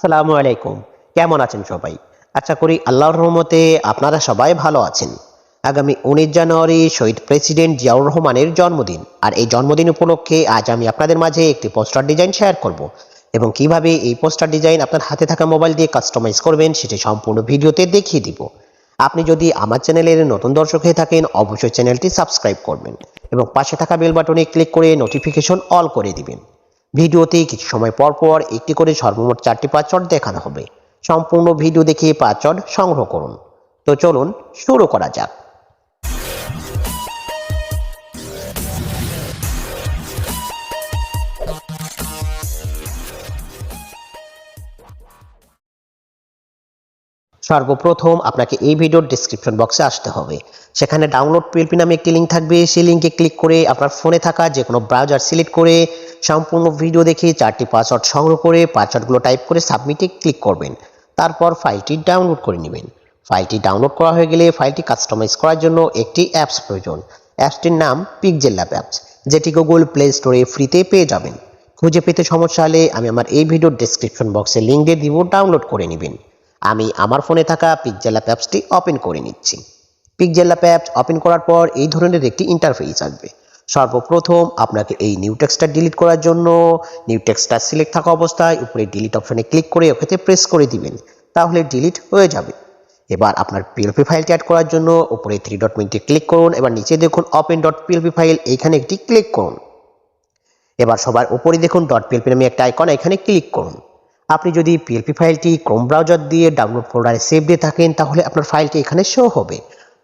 আসসালামু আলাইকুম। কেমন আছেন সবাই? আশা করি আল্লাহর রহমতে আপনারা সবাই ভালো আছেন। আগামী 19 জানুয়ারি শহীদ প্রেসিডেন্ট জিয়াউর রহমানের জন্মদিন। আর এই জন্মদিন উপলক্ষে আজ আমি আপনাদের মাঝে একটি পোস্টার ডিজাইন শেয়ার করব এবং কিভাবে এই পোস্টার ডিজাইন আপনার হাতে থাকা মোবাইল দিয়ে কাস্টমাইজ করবেন সেটি সম্পূর্ণ ভিডিওতে দেখিয়ে দিব। আপনি যদি আমার চ্যানেলের নতুন দর্শক হয়ে থাকেন অবশ্যই চ্যানেলটি সাবস্ক্রাইব করবেন এবং পাশে থাকা বেল বাটনে ক্লিক করে নোটিফিকেশন অল করে দিবেন। ভিডিওতে কিছু সময় পর পর একটি করে সর্বমোট 4টি পাসওয়ার্ড দেখানো হবে। সম্পূর্ণ ভিডিও দেখে পাসওয়ার্ড সংগ্রহ করুন। তো চলুন শুরু করা যাক। সর্বপ্রথম আপনাকে এই ভিডিওর ডেসক্রিপশন বক্সে আসতে হবে। সেখানে ডাউনলোড পিএলপি নামে একটি লিঙ্ক থাকবে। সেই লিঙ্কে ক্লিক করে আপনার ফোনে থাকা যে কোনো ব্রাউজার সিলেক্ট করে সম্পূর্ণ ভিডিও দেখে 4টি পাসওয়ার্ড সংগ্রহ করে পাসওয়ার্ডগুলো টাইপ করে সাবমিটে ক্লিক করবেন। তারপর ফাইলটি ডাউনলোড করে নেবেন। ফাইলটি ডাউনলোড করা হয়ে গেলে ফাইলটি কাস্টমাইজ করার জন্য একটি অ্যাপস প্রয়োজন। অ্যাপসটির নাম PixelLab অ্যাপস, যেটি গুগল প্লে স্টোরে ফ্রিতে পেয়ে যাবেন। খুঁজে পেতে সমস্যা হলে আমি আমার এই ভিডিওর ডেসক্রিপশন বক্সে লিঙ্ক দিয়ে দিব, ডাউনলোড করে নেবেন। আমি আমার ফোনে থাকা PixelLab অ্যাপসটি ওপেন করে নিচ্ছি। PixelLab অ্যাপস ওপেন করার পর এই ধরনের একটি ইন্টারফেস আসবে। সর্বপ্রথম আপনাকে এই নিউ টেক্সটটা ডিলিট করার জন্য নিউ টেক্সটটা সিলেক্ট থাকা অবস্থায় উপরে ডিলিট অপশনে ক্লিক করে ওকেতে প্রেস করে দিবেন, তাহলে ডিলিট হয়ে যাবে। এবার আপনার পিএলপি ফাইলটি অ্যাড করার জন্য উপরে 3 ডট মেনুতে ক্লিক করুন। এবার নিচে দেখুন ওপেন ডট পিএলপি ফাইল, এইখানে একটি ক্লিক করুন। এবার সবার উপরে দেখুন ডট পিএলপি নামে একটা আইকন, এখানে ক্লিক করুন। আপনি যদি পিএলপি ফাইলটি ক্রোম ব্রাউজার দিয়ে ডাউনলোড ফোল্ডারে সেভ দিয়ে থাকেন তাহলে আপনার ফাইলটি এখানে শো হবে।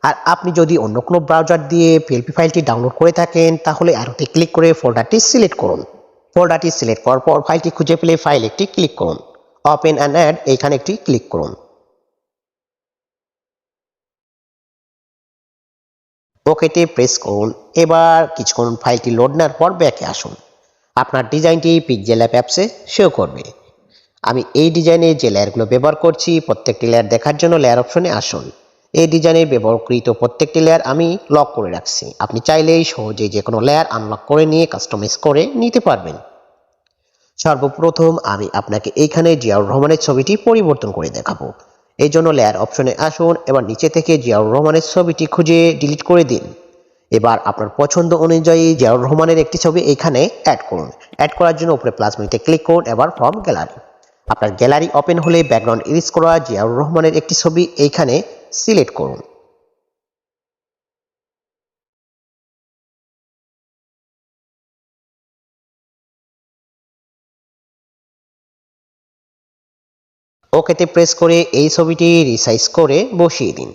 আর আপনি যদি অন্য কোনো ব্রাউজার দিয়ে পিএলপি ফাইলটি ডাউনলোড করে থাকেন তাহলে অ্যারোতে ক্লিক করে ফোল্ডারটি সিলেক্ট করুন। ফোল্ডারটি সিলেক্ট করার পর ফাইলটি খুঁজে পেলে ফাইল একটি ক্লিক করুন। ওপেন অ্যান্ড অ্যাড, এইখানে একটি ক্লিক করুন। ওকেতে প্রেস করুন। এবার কিছুক্ষণ ফাইলটি লোড নেওয়ার পর ব্যাকে আসুন। আপনার ডিজাইনটি PixelLab অ্যাপসে শো করবে। আমি এই ডিজাইনে যে লেয়ারগুলো ব্যবহার করছি প্রত্যেকটি লেয়ার দেখার জন্য লেয়ার অপশনে আসুন। এই ডিজাইনে ব্যবহৃত প্রত্যেকটি লেয়ার আমি লক করে রাখছি। আপনি চাইলেই সহজে যে কোনো লেয়ার আনলক করে নিয়ে কাস্টমাইজ করে নিতে পারবেন। সর্বপ্রথম আমি আপনাকে এইখানে জিয়াউর রহমানের ছবিটি পরিবর্তন করে দেখাবো। এই জন্য লেয়ার অপশনে আসুন। এবার নিচে থেকে জিয়াউর রহমানের ছবিটি খুঁজে ডিলিট করে দিন। এবার আপনার পছন্দ অনুযায়ী জিয়াউর রহমানের একটি ছবি এইখানে অ্যাড করুন। অ্যাড করার জন্য উপরে প্লাস মেনুতে ক্লিক করুন। এবার ফ্রম গ্যালারি, আপনার গ্যালারি ওপেন হলে ব্যাকগ্রাউন্ড ইরেজ করা জিয়াউর রহমানের একটি ছবি এইখানে সিলেক্ট করুন। ওকেতে প্রেস করে এই ছবিটি রিসাইজ করে বসিয়ে দিন।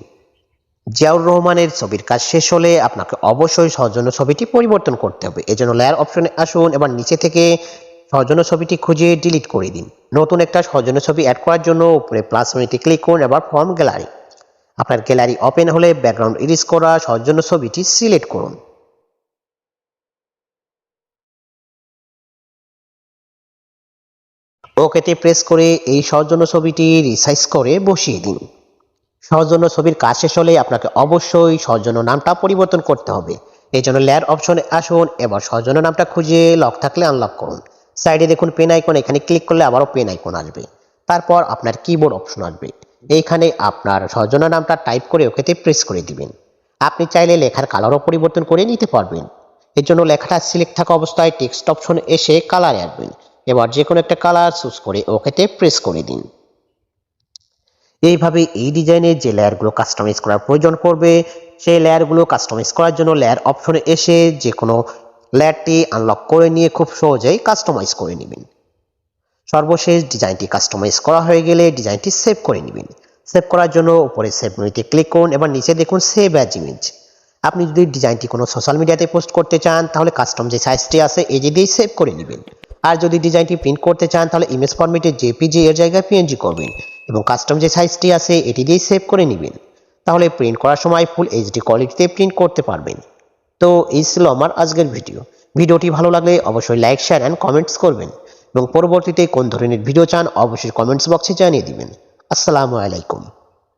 জিয়াউর রহমানের ছবির কাজ শেষ হলে আপনাকে অবশ্যই সৌজন্য ছবিটি পরিবর্তন করতে হবে। এজন্য লেয়ার অপশনে আসুন। এবার নিচে থেকে সৌজন্য ছবিটি খুঁজে ডিলিট করে দিন। নতুন একটা সৌজন্য ছবি অ্যাড করার জন্য উপরে প্লাস মেনুতে ক্লিক করুন। এবার ফ্রম গ্যালারি, আপনার গ্যালারি ওপেন হলে ব্যাকগ্রাউন্ড ইরেজ করা সৌজন্য ছবিটি সিলেক্ট করুন। ওকেতে প্রেস করে এই সৌজন্য ছবিটি রিসাইজ করে বসিয়ে দিন। সৌজন্য ছবির কাজ শেষ হলে আপনাকে অবশ্যই সৌজন্য নামটা পরিবর্তন করতে হবে। এই জন্য লেয়ার অপশনে আসুন। এবার সৌজন্য নামটা খুঁজে লক থাকলে আনলক করুন। সাইডে দেখুন পেন আইকন, এখানে ক্লিক করলে আবারও পেন আইকন আসবে। তারপর আপনার কিবোর্ড অপশন আসবে। এইখানে আপনার সৌজন্য নামটা টাইপ করে ওকেতে প্রেস করে দিবেন। আপনি চাইলে লেখার কালারও পরিবর্তন করে নিতে পারবেন। এর জন্য লেখাটা সিলেক্ট থাকা অবস্থায় টেক্সট অপশনে এসে কালারে আসবেন। এবার যে কোনো একটা কালার চুজ করে ওকেতে প্রেস করে দিন। এইভাবে এই ডিজাইনের যে লেয়ারগুলো কাস্টমাইজ করার প্রয়োজন পড়বে সেই লেয়ারগুলো কাস্টমাইজ করার জন্য লেয়ার অপশনে এসে যে কোনো লেয়ারটি আনলক করে নিয়ে খুব সহজেই কাস্টমাইজ করে নেবেন। সর্বশেষ ডিজাইনটি কাস্টমাইজ করা হয়ে গেলে ডিজাইনটি সেভ করে নেবেন। সেভ করার জন্য উপরে সেভ মেনুতে ক্লিক করুন। এবার নিচে দেখুন সেভ অ্যাজ ইমেজ। আপনি যদি ডিজাইনটি কোনো সোশ্যাল মিডিয়াতে পোস্ট করতে চান তাহলে কাস্টম যে সাইজটি আছে এটি দিয়েই সেভ করে নেবেন। আর যদি ডিজাইনটি প্রিন্ট করতে চান তাহলে ইমেজ ফরম্যাটে জেপিজি এর জায়গায় পিএনজি করবেন এবং কাস্টম যে সাইজটি আছে এটি দিয়েই সেভ করে নেবেন। তাহলে প্রিন্ট করার সময় ফুল এইচডি কোয়ালিটিতে প্রিন্ট করতে পারবেন। তো এই ছিল আমার আজকের ভিডিও। ভিডিওটি ভালো লাগলে অবশ্যই লাইক, শেয়ার অ্যান্ড কমেন্টস করবেন এবং পরবর্তীতে কোন ধরনের ভিডিও চান অবশ্যই কমেন্টস বক্সে জানিয়ে দিবেন। আসসালামু আলাইকুম।